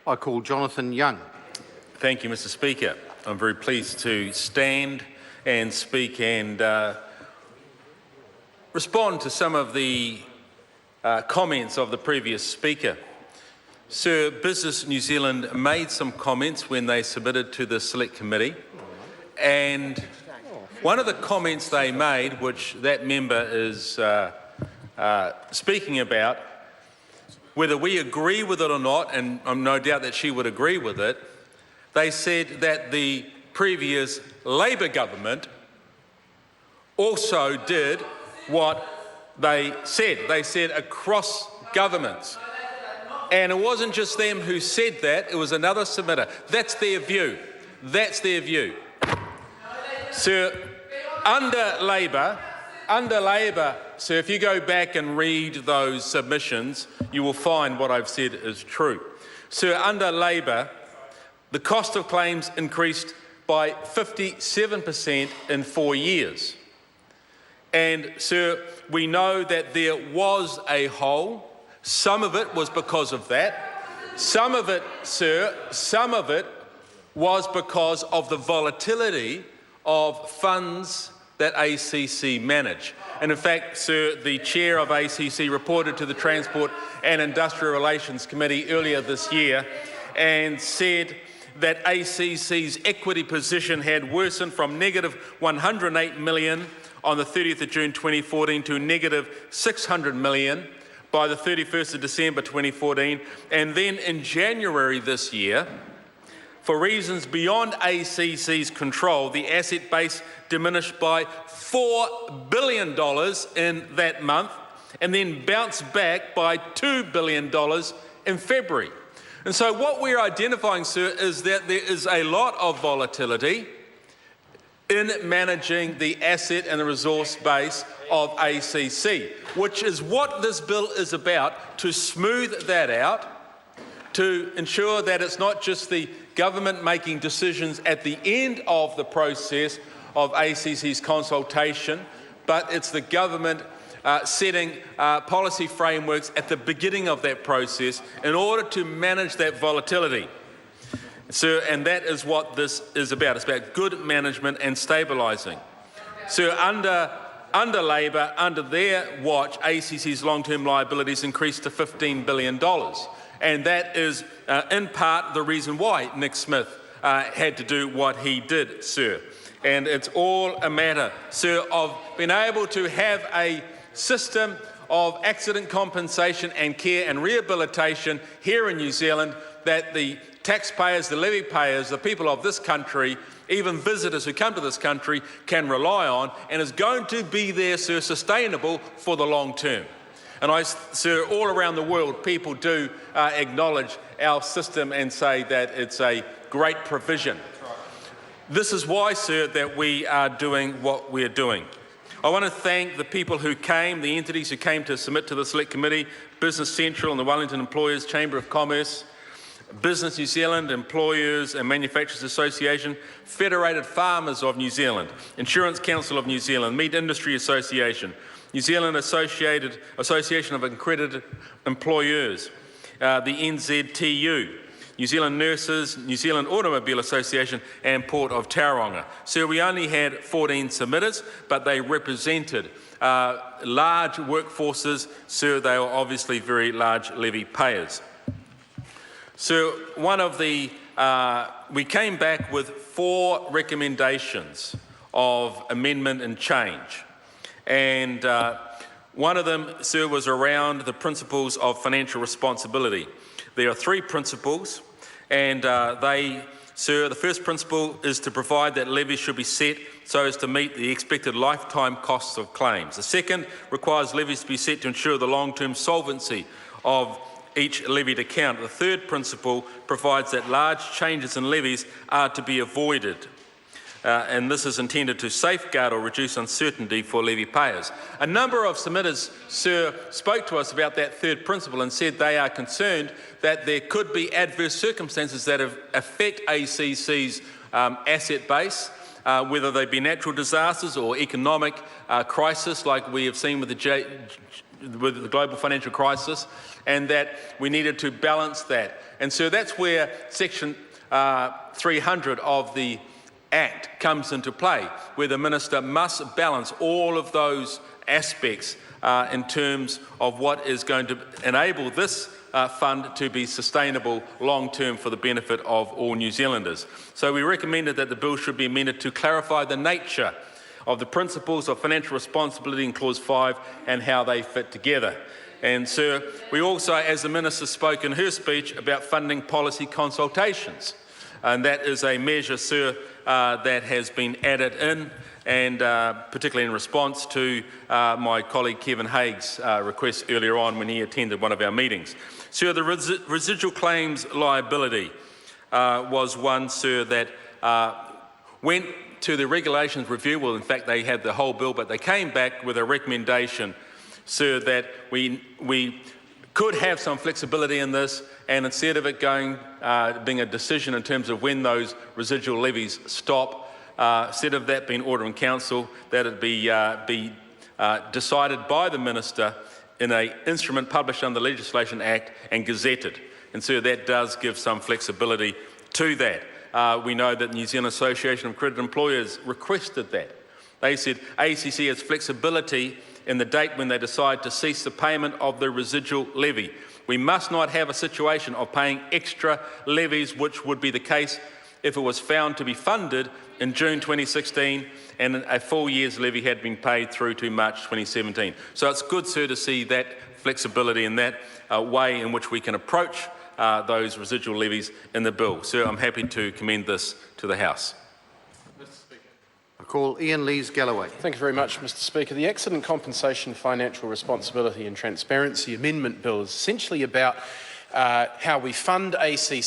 I call Jonathan Young. Thank you, Mr. Speaker. I'm very pleased to stand and speak and respond to some of the comments of the previous speaker. Sir, Business New Zealand made some comments when they submitted to the Select Committee, and one of the comments they made, which that member is speaking about, whether we agree with it or not, and I'm no doubt that she would agree with it, they said that the previous Labor government also did what they said. They said across governments. And it wasn't just them who said that, it was another submitter. That's their view. That's their view. Sir, under Labor, sir, if you go back and read those submissions, you will find what I've said is true. Sir, under Labor, the cost of claims increased by 57% in 4 years. And, sir, we know that there was a hole. Some of it was because of that. Some of it, sir, some of it was because of the volatility of funds that ACC manage. And in fact, sir, the chair of ACC reported to the Transport and Industrial Relations Committee earlier this year and said that ACC's equity position had worsened from negative 108 million on the 30th of June 2014 to negative 600 million by the 31st of December 2014, and then in January this year, for reasons beyond ACC's control, the asset base diminished by $4 billion in that month, and then bounced back by $2 billion in February. And so what we're identifying, sir, is that there is a lot of volatility in managing the asset and the resource base of ACC, which is what this bill is about, to smooth that out, to ensure that it's not just the government making decisions at the end of the process of ACC's consultation, but it's the government setting policy frameworks at the beginning of that process in order to manage that volatility. Sir, and that is what this is about. It's about good management and stabilising. Sir, under Labor, under their watch, ACC's long-term liabilities increased to $15 billion. And that is, in part, the reason why Nick Smith had to do what he did, sir. And it's all a matter, sir, of being able to have a system of accident compensation and care and rehabilitation here in New Zealand that the taxpayers, the levy payers, the people of this country, even visitors who come to this country can rely on, and is going to be there, sir, sustainable for the long term. And sir, all around the world, people do acknowledge our system and say that it's a great provision. This is why, sir, that we are doing what we're doing. I want to thank the people who came, the entities who came to submit to the Select Committee, Business Central and the Wellington Employers Chamber of Commerce, Business New Zealand, Employers and Manufacturers Association, Federated Farmers of New Zealand, Insurance Council of New Zealand, Meat Industry Association, New Zealand Association of Accredited Employers, the NZTU, New Zealand Nurses, New Zealand Automobile Association and Port of Tauranga. So we only had 14 submitters, but they represented large workforces, so they were obviously very large levy payers. So we came back with 4 recommendations of amendment and change. And one of them, sir, was around the principles of financial responsibility. There are 3 principles, and sir, the first principle is to provide that levies should be set so as to meet the expected lifetime costs of claims. The second requires levies to be set to ensure the long-term solvency of each levied account. The third principle provides that large changes in levies are to be avoided. And this is intended to safeguard or reduce uncertainty for levy payers. A number of submitters, sir, spoke to us about that third principle and said they are concerned that there could be adverse circumstances that affect ACC's asset base, whether they be natural disasters or economic crisis like we have seen with the with the global financial crisis, and that we needed to balance that. And so that's where Section 300 of the Act comes into play, where the Minister must balance all of those aspects in terms of what is going to enable this fund to be sustainable long-term for the benefit of all New Zealanders. So we recommended that the bill should be amended to clarify the nature of the principles of financial responsibility in Clause 5 and how they fit together. And, Sir, we also, as the Minister spoke in her speech, about funding policy consultations. And that is a measure, Sir, that has been added in, and particularly in response to my colleague Kevin Haig's request earlier on when he attended one of our meetings. Sir, the residual claims liability was one, Sir, that went to the regulations review. Well, in fact, they had the whole bill, but they came back with a recommendation, Sir, that we could have some flexibility in this, and instead of it being a decision in terms of when those residual levies stop, instead of that being order in council, that it be decided by the Minister in an instrument published under the Legislation Act and gazetted. And so that does give some flexibility to that. We know that the New Zealand Association of Accredited Employers requested that. They said ACC has flexibility in the date when they decide to cease the payment of the residual levy. We must not have a situation of paying extra levies, which would be the case if it was found to be funded in June 2016 and a full year's levy had been paid through to March 2017. So it's good, Sir, to see that flexibility and that way in which we can approach those residual levies in the bill. Sir, I'm happy to commend this to the House. I call Ian Lees-Galloway. Thank you very much, Mr Speaker. The Accident Compensation Financial Responsibility and Transparency Amendment Bill is essentially about how we fund ACC